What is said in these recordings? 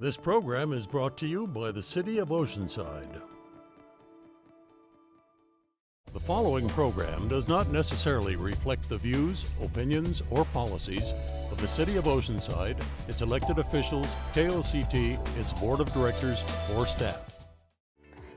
This program is brought to you by the City of Oceanside. The following program does not necessarily reflect the views, opinions, or policies of the City of Oceanside, its elected officials, KOCT, its Board of Directors, or staff.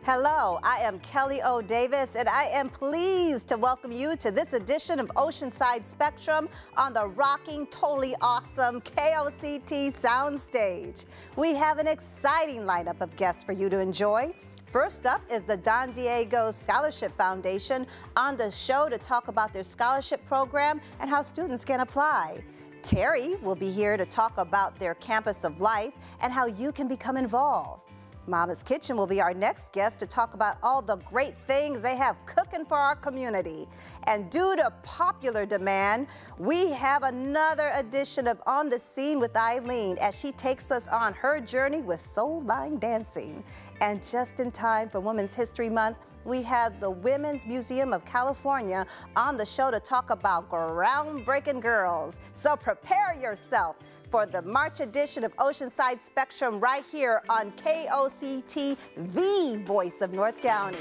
Hello, I am Kelly O. Davis, and I am pleased to welcome you to this edition of Oceanside Spectrum on the rocking, totally awesome KOCT soundstage. We have an exciting lineup of guests for you to enjoy. First up is the Don Diego Scholarship Foundation on the show to talk about their scholarship program and how students can apply. TERI will be here to talk about their campus of life and how you can become involved. Mama's Kitchen will be our next guest to talk about all the great things they have cooking for our community. And due to popular demand, we have another edition of On the Scene with Eileen as she takes us on her journey with soul line dancing. And just in time for Women's History Month, we have the Women's Museum of California on the show to talk about groundbreaking girls. So prepare yourself for the March edition of Oceanside Spectrum right here on KOCT, the voice of North County.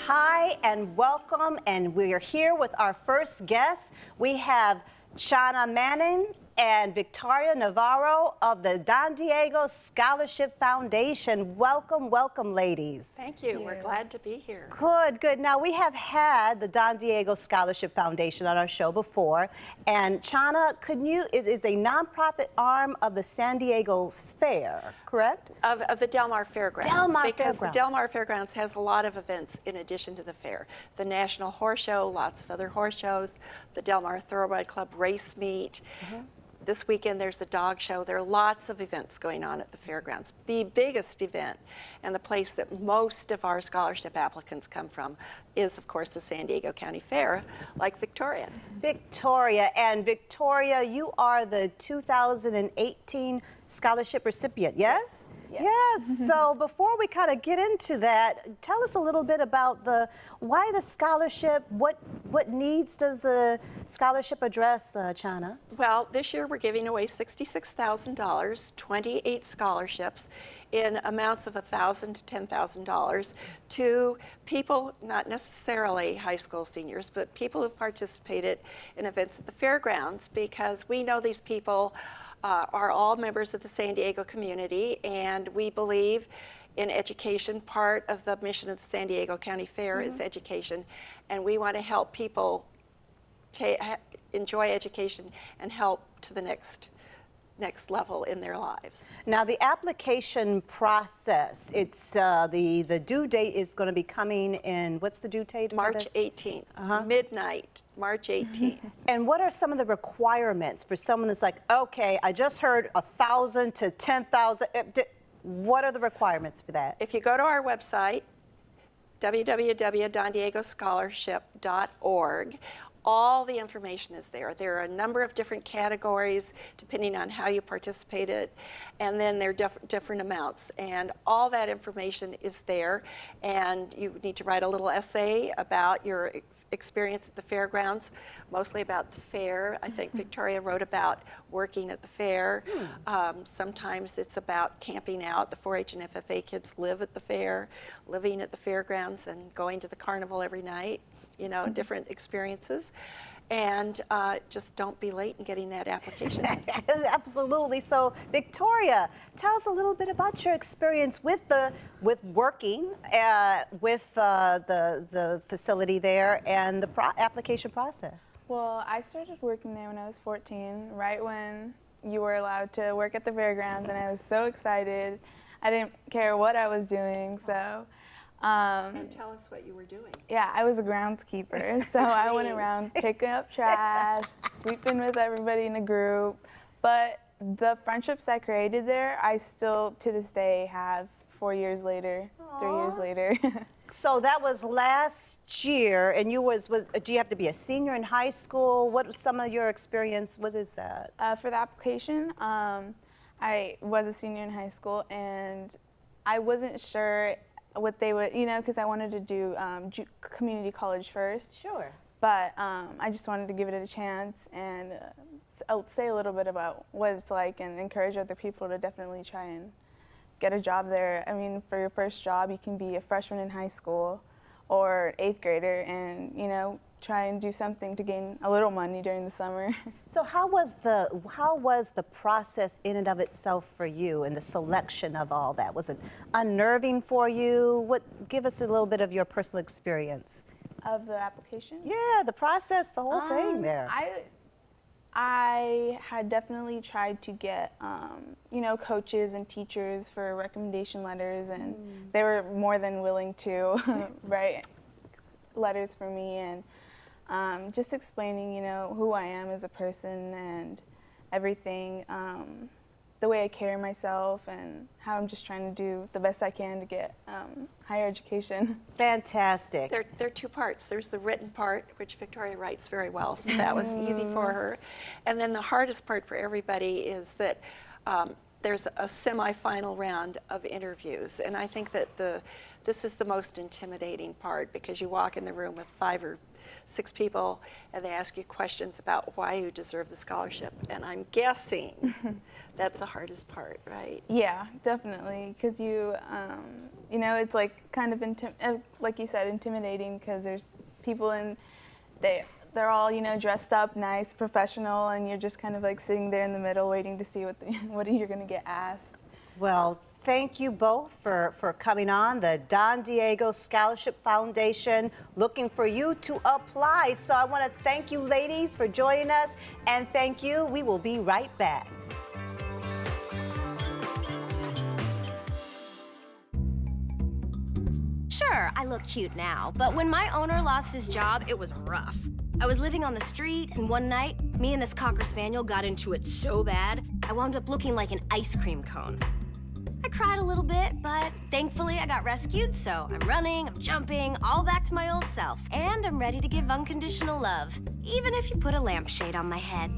Hi and welcome, and we are here with our first guests. We have Chana Manning and Victoria Navarro of the Don Diego Scholarship Foundation. Welcome, welcome, ladies. Thank you. We're glad to be here. Good, good. Now, we have had the Don Diego Scholarship Foundation on our show before, and Chana, it is a nonprofit arm of the San Diego Fair, correct? Of the Del Mar Fairgrounds. Because the Del Mar Fairgrounds has a lot of events in addition to the fair. The National Horse Show, lots of other horse shows, the Del Mar Thoroughbred Club race meet. This weekend there's a dog show. There are lots of events going on at the fairgrounds. The biggest event and the place that most of our scholarship applicants come from is, of course, the San Diego County Fair, like Victoria. Victoria, you are the 2018 scholarship recipient, yes? Yes. So before we kind of get into that, tell us a little bit about why the scholarship, what needs does the scholarship address, Chana? Well, this year we're giving away $66,000, 28 scholarships in amounts of $1,000 to $10,000 to people, not necessarily high school seniors, but people who've participated in events at the fairgrounds, because we know these people are all members of the San Diego community, and we believe in education. Part of the mission of the San Diego County Fair is education, and we want to help people enjoy education and help to the next level in their lives. Now, the application process, it's the due date is going to be coming in, what's the due date? March 18th, midnight, March 18th. And what are some of the requirements for someone that's like, okay, I just heard 1,000 to 10,000, what are the requirements for that? If you go to our website, www.dondiegoscholarship.org, all the information is there. There are a number of different categories depending on how you participated, and then there are different amounts. And all that information is there, and you need to write a little essay about your experience at the fairgrounds, mostly about the fair. I think Victoria wrote about working at the fair. Sometimes it's about camping out. The 4-H and FFA kids live at the fair, living at the fairgrounds and going to the carnival every night. You know, different experiences, and just don't be late in getting that application. Absolutely. So, Victoria, tell us a little bit about your experience with working with the facility there and the application process. Well, I started working there when I was 14, right when you were allowed to work at the fairgrounds, and I was so excited. I didn't care what I was doing, so. And tell us what you were doing. Yeah, I was a groundskeeper, so I went around picking up trash, sleeping with everybody in a group. But the friendships I created there, I still, to this day, have 4 years later, 3 years later. So that was last year, and do you have to be a senior in high school? What was some of your experience? What is that? For the application, I was a senior in high school, and I wasn't sure what they would, you know, because I wanted to do community college first. Sure. But I just wanted to give it a chance and I'll say a little bit about what it's like and encourage other people to definitely try and get a job there. I mean, for your first job, you can be a freshman in high school or an 8th grader and, you know, try and do something to gain a little money during the summer. So how was the process in and of itself for you and the selection of all that? Was it unnerving for you? Give us a little bit of your personal experience. Of the application? Yeah, the process, the whole thing there. I had definitely tried to get, you know, coaches and teachers for recommendation letters, and they were more than willing to write letters for me, and just explaining, you know, who I am as a person and everything, the way I carry myself and how I'm just trying to do the best I can to get higher education. Fantastic. There are 2 parts. There's the written part, which Victoria writes very well, so that was easy for her. And then the hardest part for everybody is that there's a semi-final round of interviews. And I think that this is the most intimidating part, because you walk in the room with 5 or 6 people and they ask you questions about why you deserve the scholarship. And I'm guessing that's the hardest part, right? Yeah, definitely, because you know, it's like kind of, like you said, intimidating, because there's people and they're all, you know, dressed up nice, professional, and you're just kind of like sitting there in the middle waiting to see what you're going to get asked. Well, thank you both for coming on. The Don Diego Scholarship Foundation looking for you to apply. So I want to thank you, ladies, for joining us, and thank you. We will be right back. Sure, I look cute now, but when my owner lost his job, it was rough. I was living on the street, and one night, me and this Cocker Spaniel got into it so bad, I wound up looking like an ice cream cone. I cried a little bit, but thankfully I got rescued, so I'm running, I'm jumping, all back to my old self, and I'm ready to give unconditional love, even if you put a lampshade on my head.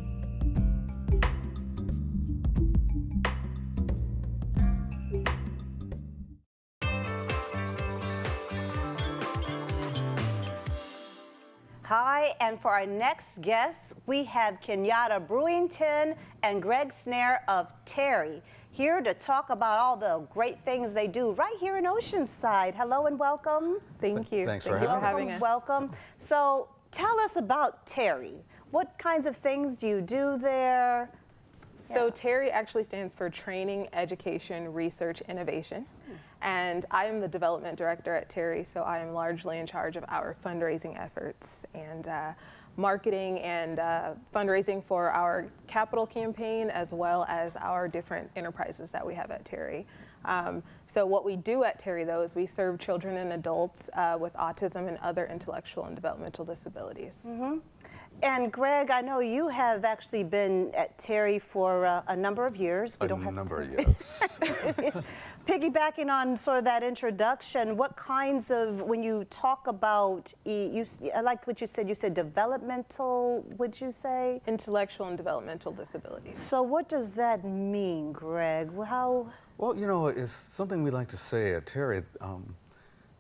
Hi, and for our next guests, we have Kenyatta Brewington and Greg Snare of TERI here to talk about all the great things they do right here in Oceanside. Hello and welcome. Thank you. Thanks for having us. Welcome. So tell us about TERI. What kinds of things do you do there? So TERI actually stands for Training, Education, Research, Innovation. And I am the development director at TERI, so I am largely in charge of our fundraising efforts and marketing and fundraising for our capital campaign, as well as our different enterprises that we have at TERI. So what we do at TERI, though, is we serve children and adults with autism and other intellectual and developmental disabilities. Mm-hmm. And Greg, I know you have actually been at TERI for a number of years. A number, yes. Piggybacking on sort of that introduction, what kinds of, when you talk about, I like what you said developmental, would you say? Intellectual and developmental disabilities. So what does that mean, Greg? How? Well, you know, it's something we like to say at TERI,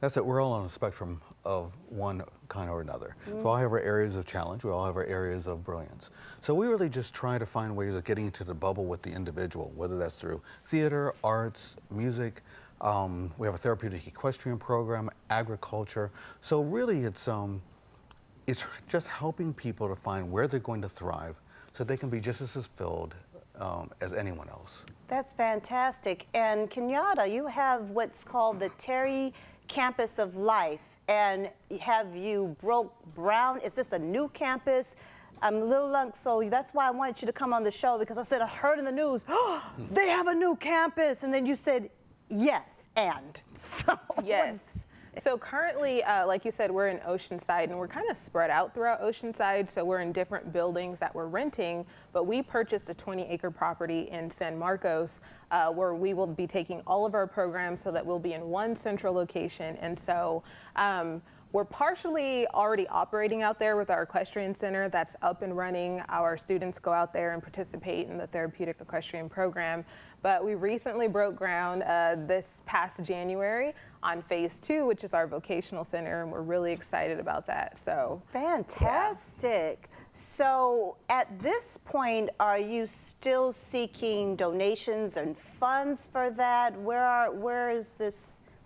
that's that we're all on a spectrum of one kind or another. So we all have our areas of challenge, we all have our areas of brilliance. So we really just try to find ways of getting into the bubble with the individual, whether that's through theater, arts, music. We have a therapeutic equestrian program, agriculture. So really it's just helping people to find where they're going to thrive so they can be just as fulfilled as anyone else. That's fantastic. And Kenyatta, you have what's called the TERI Campus of Life, and have you broke ground? Is this a new campus? I'm a little so that's why I wanted you to come on the show, because I said I heard in the news, oh, they have a new campus, and then you said yes, and so yes. So currently, like you said, we're in Oceanside, and we're kind of spread out throughout Oceanside, so we're in different buildings that we're renting, but we purchased a 20-acre property in San Marcos where we will be taking all of our programs so that we'll be in one central location. And so we're partially already operating out there with our equestrian center that's up and running. Our students go out there and participate in the therapeutic equestrian program. But we recently broke ground this past January on phase 2, which is our vocational center, and we're really excited about that. So fantastic. Yeah. So at this point, are you still seeking donations and funds for that? Where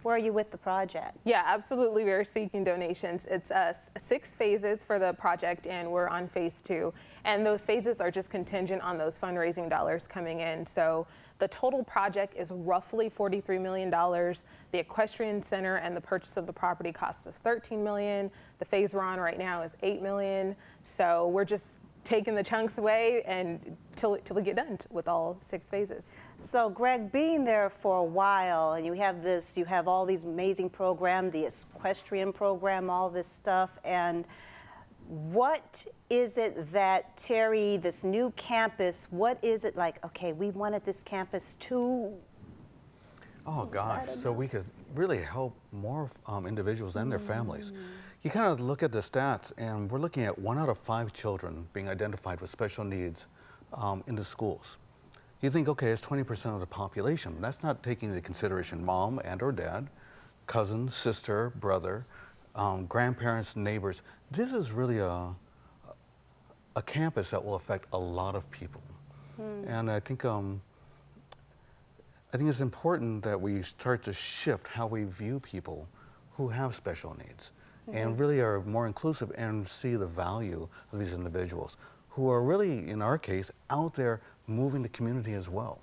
are you with the project? Yeah, absolutely. We're seeking donations. It's 6 phases for the project, and we're on phase 2. And those phases are just contingent on those fundraising dollars coming in. So the total project is roughly $43 million. The equestrian center and the purchase of the property costs us $13 million. The phase we're on right now is $8 million. So we're just taking the chunks away and till we get done with all 6 phases. So Greg, being there for a while, and you have all these amazing programs, the equestrian program, all this stuff, and what is it that TERI, this new campus, what is it like, okay, we wanted this campus to? Oh gosh, so we could really help more individuals and their families. You kind of look at the stats, and we're looking at 1 out of 5 children being identified with special needs in the schools. You think, okay, it's 20% of the population. That's not taking into consideration mom and or dad, cousin, sister, brother, grandparents, neighbors. This is really a campus that will affect a lot of people. And I think it's important that we start to shift how we view people who have special needs and really are more inclusive and see the value of these individuals who are really, in our case, out there moving the community as well.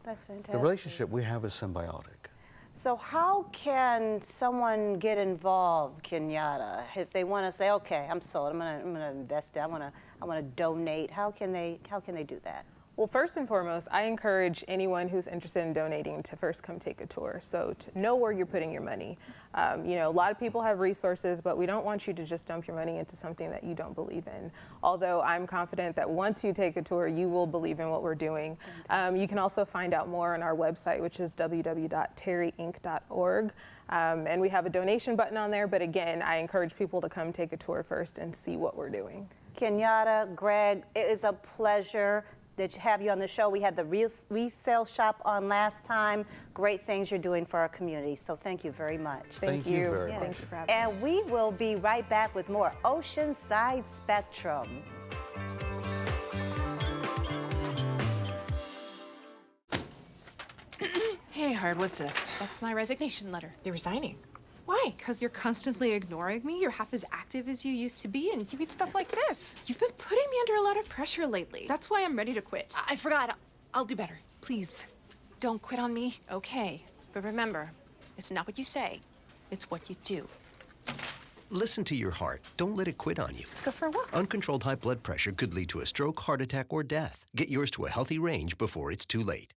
That's fantastic. The relationship we have is symbiotic. So how can someone get involved, Kenyatta, if they want to say, okay, I'm sold, I'm gonna invest, I want to donate? How can they do that? Well, first and foremost, I encourage anyone who's interested in donating to first come take a tour. So to know where you're putting your money. You know, a lot of people have resources, but we don't want you to just dump your money into something that you don't believe in. Although I'm confident that once you take a tour, you will believe in what we're doing. You can also find out more on our website, which is www.teriinc.org. And we have a donation button on there, but again, I encourage people to come take a tour first and see what we're doing. Kenyatta, Greg, it is a pleasure to have you on the show. We had the resale shop on last time. Great things you're doing for our community. So thank you very much. Thank you very much. Thanks for having us. And we will be right back with more Oceanside Spectrum. Hey, Hard, what's this? That's my resignation letter. You're resigning. Why? Because you're constantly ignoring me. You're half as active as you used to be, and you get stuff like this. You've been putting me under a lot of pressure lately. That's why I'm ready to quit. I forgot. I'll do better. Please, don't quit on me. Okay, but remember, it's not what you say, it's what you do. Listen to your heart. Don't let it quit on you. Let's go for a walk. Uncontrolled high blood pressure could lead to a stroke, heart attack, or death. Get yours to a healthy range before it's too late.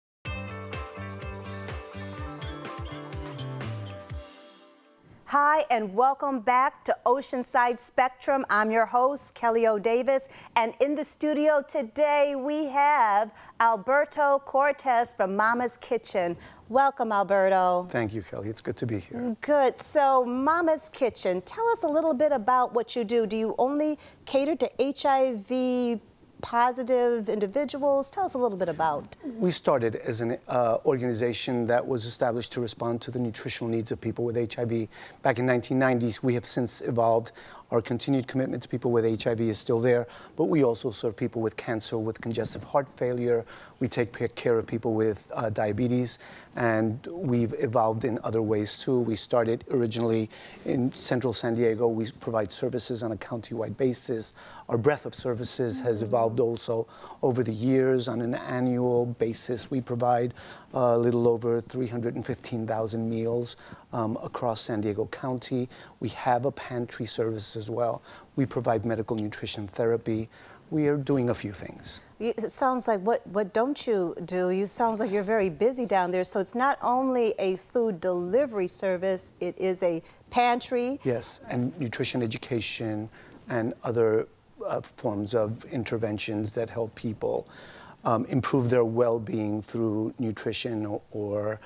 Hi, and welcome back to Oceanside Spectrum. I'm your host, Kelly O. Davis, and in the studio today we have Alberto Cortez from Mama's Kitchen. Welcome, Alberto. Thank you, Kelly. It's good to be here. Good. So, Mama's Kitchen, tell us a little bit about what you do. Do you only cater to HIV positive individuals? Tell us a little bit about. We started as an organization that was established to respond to the nutritional needs of people with HIV back in 1990s. We have since evolved. Our continued commitment to people with HIV is still there, but we also serve people with cancer, with congestive heart failure. We take care of people with diabetes, and we've evolved in other ways too. We started originally in central San Diego. We provide services on a county-wide basis. Our breadth of services has evolved also over the years. On an annual basis, we provide a little over 315,000 meals across San Diego County. We have a pantry service as well. We provide medical nutrition therapy. We are doing a few things. It sounds like, what don't you do? You sounds like you're very busy down there. So it's not only a food delivery service, it is a pantry. Yes, and nutrition education and other forms of interventions that help people. improve their well-being through nutrition or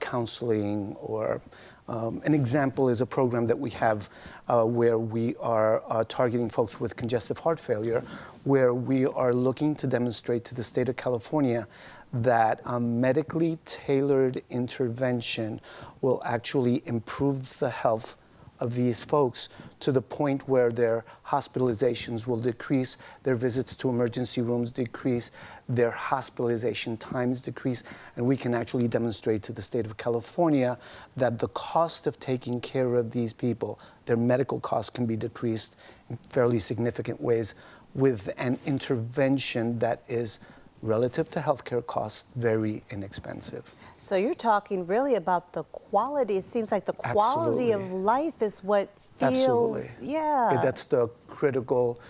counseling. Or an example is a program that we have where we are targeting folks with congestive heart failure, where we are looking to demonstrate to the state of California that a medically tailored intervention will actually improve the health of these folks to the point where their hospitalizations will decrease, their visits to emergency rooms decrease, their hospitalization times decrease, and we can actually demonstrate to the state of California that the cost of taking care of these people, their medical costs, can be decreased in fairly significant ways with an intervention that is, relative to healthcare costs, very inexpensive. So you're talking really about the quality. It seems like the quality of life is what feels, Absolutely. yeah. That's the critical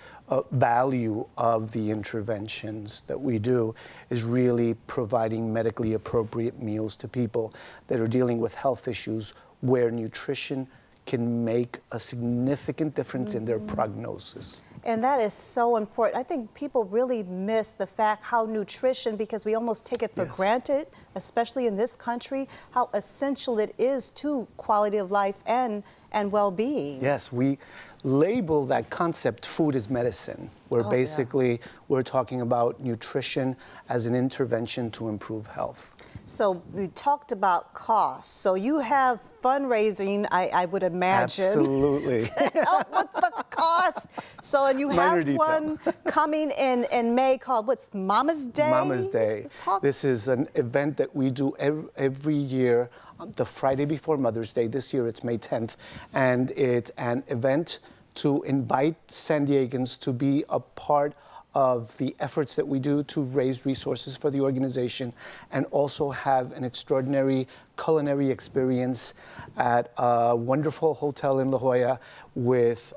value of the interventions that we do, is really providing medically appropriate meals to people that are dealing with health issues where nutrition can make a significant difference in their prognosis. And that is so important. I think people really miss the fact how nutrition, because we almost take it for granted, especially in this country, how essential it is to quality of life and well-being. Yes, we label that concept food is medicine, where basically we're talking about nutrition as an intervention to improve health. So we talked about costs. So you have fundraising, I would imagine. Absolutely. To help with the cost. So, and you have one coming in May called, what's Mama's Day? Mama's Day. This is an event that we do every year, the Friday before Mother's Day. This year it's May 10th. And it's an event to invite San Diegans to be a part of the efforts that we do to raise resources for the organization, and also have an extraordinary culinary experience at a wonderful hotel in La Jolla with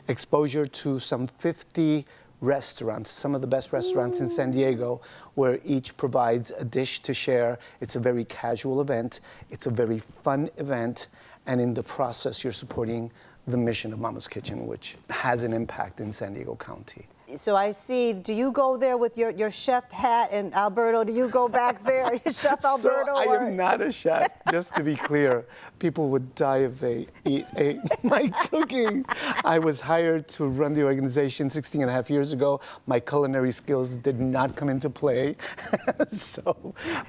exposure to some 50 restaurants, some of the best restaurants in San Diego, where each provides a dish to share. It's a very casual event. It's a very fun event. And in the process, you're supporting the mission of Mama's Kitchen, which has an impact in San Diego County. So I see, do you go there with your chef hat, and Alberto, do you go back there, Chef Alberto? So I am not a chef, just to be clear. People would die if they ate my cooking. I was hired to run the organization 16 and a half years ago. My culinary skills did not come into play.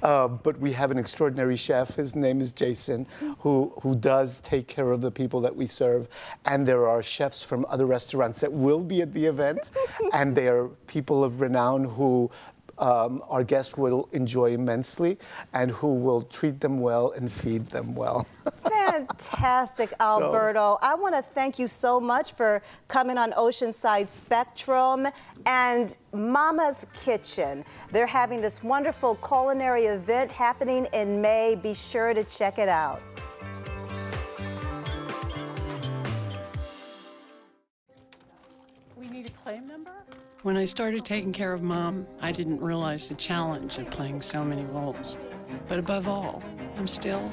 But we have an extraordinary chef. His name is Jason, who does take care of the people that we serve. And there are chefs from other restaurants that will be at the event. And they are people of renown who our guests will enjoy immensely, and who will treat them well and feed them well. Fantastic, Alberto. I want to thank you so much for coming on Oceanside Spectrum and Mama's Kitchen. They're having this wonderful culinary event happening in May. Be sure to check it out. We need a claim number? When I started taking care of Mom, I didn't realize the challenge of playing so many roles. But above all, I'm still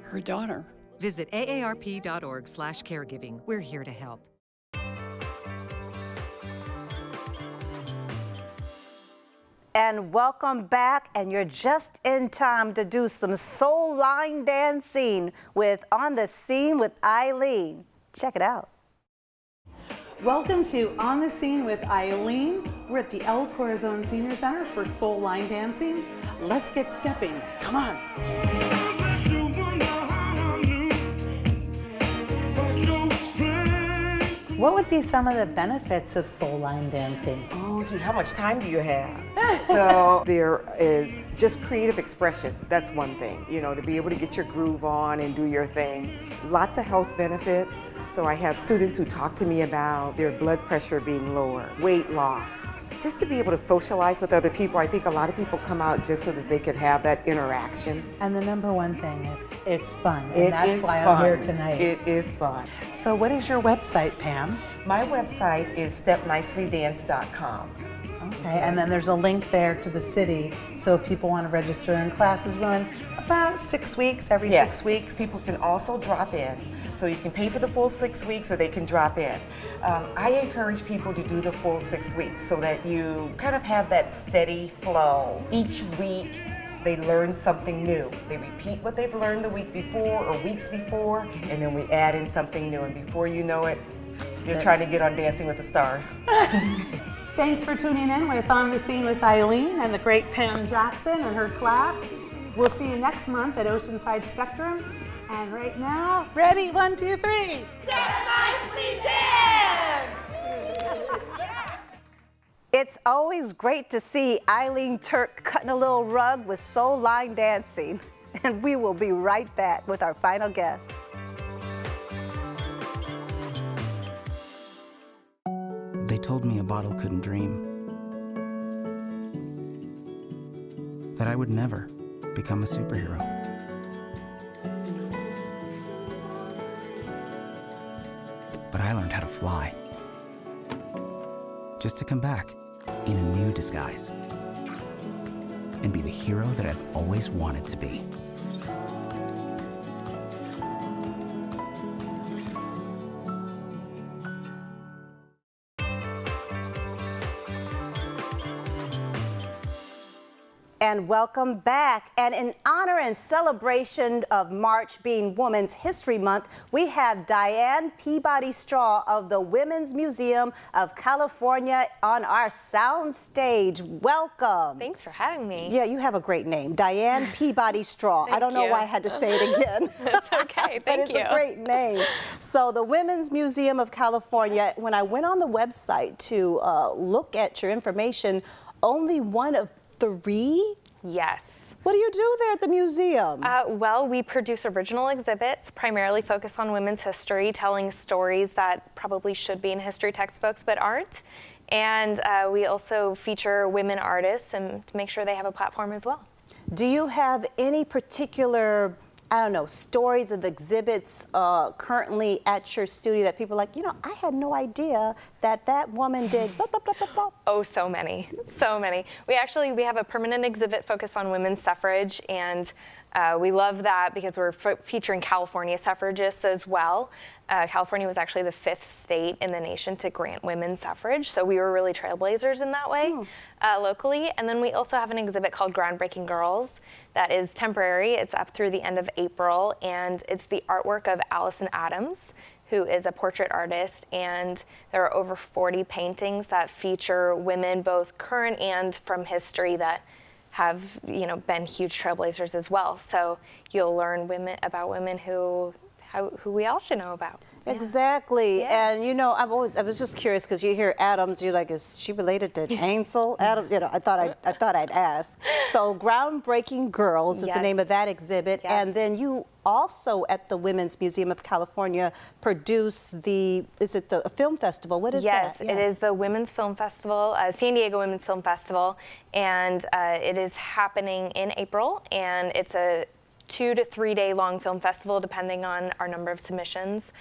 her daughter. Visit aarp.org/caregiving. We're here to help. And welcome back, and you're just in time to do some soul line dancing with On the Scene with Eileen. Check it out. Welcome to On the Scene with Eileen. We're at the El Corazon Senior Center for soul line dancing. Let's get stepping. Come on. What would be some of the benefits of soul line dancing? Oh, gee, how much time do you have? So there is just creative expression. That's one thing, you know, to be able to get your groove on and do your thing. Lots of health benefits. So I have students who talk to me about their blood pressure being lower, weight loss. Just to be able to socialize with other people. I think a lot of people come out just so that they could have that interaction. And the number one thing is it's fun. And that's why I'm here tonight. It is fun. So what is your website, Pam? My website is stepnicely.dance.com. Okay, and then there's a link there to the city. So if people want to register and classes run, about 6 weeks, every Yes. 6 weeks. People can also drop in. So you can pay for the full 6 weeks or they can drop in. I encourage people to do the full 6 weeks so that you kind of have that steady flow. Each week they learn something new. They repeat what they've learned the week before or weeks before, and then we add in something new. And before you know it, you're trying to get on Dancing with the Stars. Thanks for tuning in with On the Scene with Eileen and the great Pam Jackson and her class. We'll see you next month at Oceanside Spectrum. And right now, ready, 1, 2, 3. Step nicely dance! It's always great to see Eileen Turk cutting a little rug with soul line dancing. And we will be right back with our final guest. They told me a bottle couldn't dream. That I would never become a superhero. But I learned how to fly. Just to come back in a new disguise. And be the hero that I've always wanted to be. And welcome back. And in honor and celebration of March being Women's History Month, we have Diane Peabody Straw of the Women's Museum of California on our sound stage. Welcome. Thanks for having me. Yeah, you have a great name, Diane Peabody Straw. I don't know why I had to say it again. It's okay, But it's a great name. So the Women's Museum of California, when I went on the website to look at your information, only one of 3? Yes. What do you do there at the museum? Well, we produce original exhibits, primarily focused on women's history, telling stories that probably should be in history textbooks but aren't. And we also feature women artists and to make sure they have a platform as well. Do you have any particular, I don't know, stories of exhibits currently at your studio that people are like, you know, I had no idea that that woman did blah, blah, blah, blah, blah. Oh, so many, so many. We have a permanent exhibit focused on women's suffrage, and we love that because we're featuring California suffragists as well. California was actually the 5th state in the nation to grant women suffrage, so we were really trailblazers in that way locally. And then we also have an exhibit called Groundbreaking Girls that is temporary. It's up through the end of April, and it's the artwork of Allison Adams, who is a portrait artist, and there are over 40 paintings that feature women, both current and from history, that have, you know, been huge trailblazers as well. So you'll learn about women who we all should know about. Exactly. Yeah. And you know, I was just curious because you hear Adams, you're like, is she related to Ansel Adams? You know, I thought I'd ask. So Groundbreaking Girls is the name of that exhibit. Yes. And then you also at the Women's Museum of California produce a film festival? What is that? Yes, it is the Women's Film Festival, San Diego Women's Film Festival, and it is happening in April, and it's a 2 to 3 day long film festival depending on our number of submissions.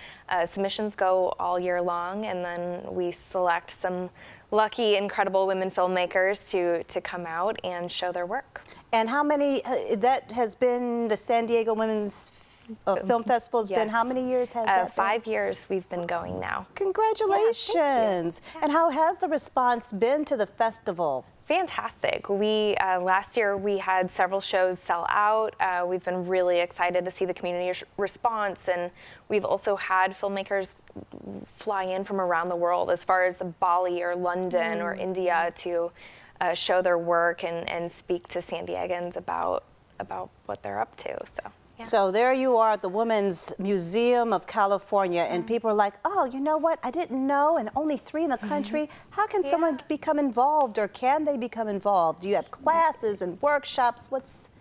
Submissions go all year long, and then we select some lucky, incredible women filmmakers to come out and show their work. And how many, that has been the San Diego Women's Film Festival has been, how many years has that been? 5 years we've been going now. Congratulations. Yeah, and how has the response been to the festival? Fantastic. We last year we had several shows sell out. We've been really excited to see the community response, and we've also had filmmakers fly in from around the world, as far as Bali or London or India, to show their work and speak to San Diegans about what they're up to. So. Yeah. So there you are at the Women's Museum of California, and people are like, oh, you know what? I didn't know, and only 3 in the country. How can someone become involved, or can they become involved? Do you have classes and workshops?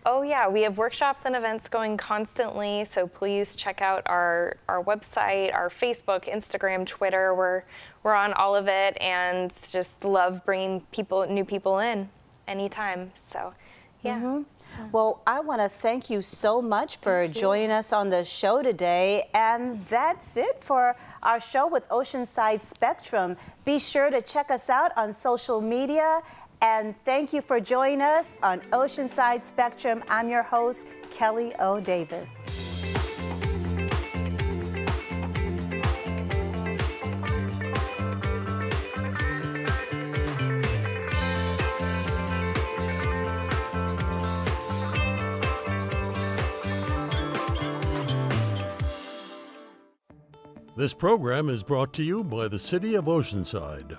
Oh yeah, we have workshops and events going constantly, so please check out our website, our Facebook, Instagram, Twitter. We're on all of it, and just love bringing new people in anytime. So yeah. Well, I want to thank you so much for joining us on the show today. And that's it for our show with Oceanside Spectrum. Be sure to check us out on social media And thank you for joining us on Oceanside Spectrum. I'm your host, Kelly O. Davis. This program is brought to you by the City of Oceanside.